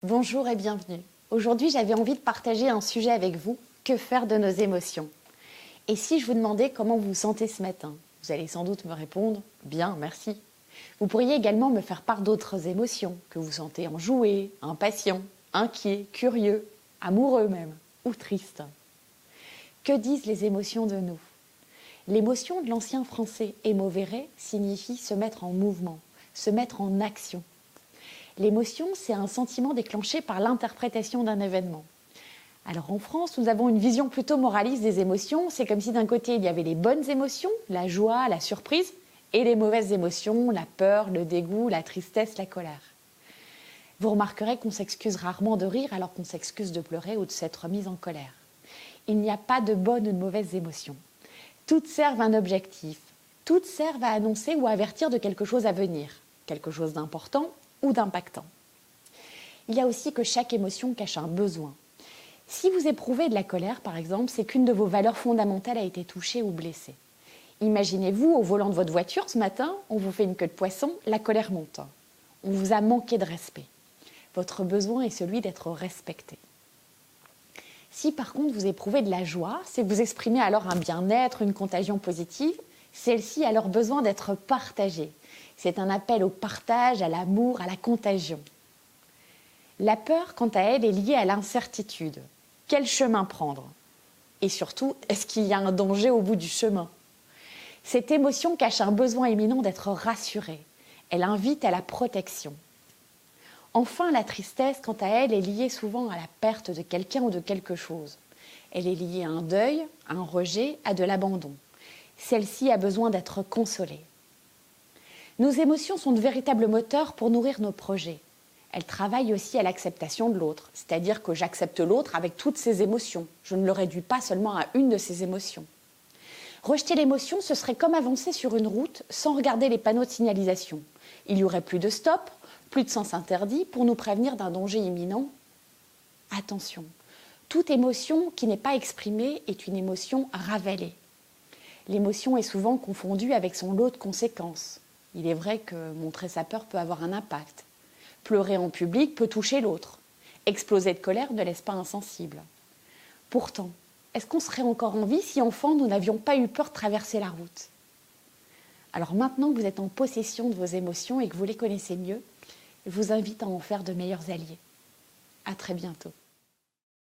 Bonjour et bienvenue. Aujourd'hui, j'avais envie de partager un sujet avec vous. Que faire de nos émotions? Et si je vous demandais comment vous vous sentez ce matin? Vous allez sans doute me répondre « Bien, merci ». Vous pourriez également me faire part d'autres émotions que vous sentez enjouées, impatient, inquiet, curieux, amoureux même, ou triste. Que disent les émotions de nous? L'émotion de l'ancien français émovere signifie se mettre en mouvement, se mettre en action. L'émotion, c'est un sentiment déclenché par l'interprétation d'un événement. Alors en France, nous avons une vision plutôt moraliste des émotions. C'est comme si d'un côté, il y avait les bonnes émotions, la joie, la surprise, et les mauvaises émotions, la peur, le dégoût, la tristesse, la colère. Vous remarquerez qu'on s'excuse rarement de rire alors qu'on s'excuse de pleurer ou de s'être mise en colère. Il n'y a pas de bonnes ou de mauvaises émotions. Toutes servent un objectif. Toutes servent à annoncer ou à avertir de quelque chose à venir, quelque chose d'important ou d'impactant. Il y a aussi que chaque émotion cache un besoin. Si vous éprouvez de la colère, par exemple, c'est qu'une de vos valeurs fondamentales a été touchée ou blessée. Imaginez-vous au volant de votre voiture ce matin, on vous fait une queue de poisson, la colère monte. On vous a manqué de respect. Votre besoin est celui d'être respecté. Si par contre vous éprouvez de la joie, c'est que vous exprimez alors un bien-être, une contagion positive, celle-ci a alors besoin d'être partagée. C'est un appel au partage, à l'amour, à la contagion. La peur, quant à elle, est liée à l'incertitude. Quel chemin prendre? Et surtout, est-ce qu'il y a un danger au bout du chemin? Cette émotion cache un besoin éminent d'être rassuré. Elle invite à la protection. Enfin, la tristesse, quant à elle, est liée souvent à la perte de quelqu'un ou de quelque chose. Elle est liée à un deuil, à un rejet, à de l'abandon. Celle-ci a besoin d'être consolée. Nos émotions sont de véritables moteurs pour nourrir nos projets. Elles travaillent aussi à l'acceptation de l'autre, c'est-à-dire que j'accepte l'autre avec toutes ses émotions. Je ne le réduis pas seulement à une de ses émotions. Rejeter l'émotion, ce serait comme avancer sur une route sans regarder les panneaux de signalisation. Il y aurait plus de stop, plus de sens interdit pour nous prévenir d'un danger imminent. Attention, toute émotion qui n'est pas exprimée est une émotion ravalée. L'émotion est souvent confondue avec son lot de conséquences. Il est vrai que montrer sa peur peut avoir un impact. Pleurer en public peut toucher l'autre. Exploser de colère ne laisse pas insensible. Pourtant, est-ce qu'on serait encore en vie si enfant nous n'avions pas eu peur de traverser la route? Alors maintenant que vous êtes en possession de vos émotions et que vous les connaissez mieux, je vous invite à en faire de meilleurs alliés. À très bientôt.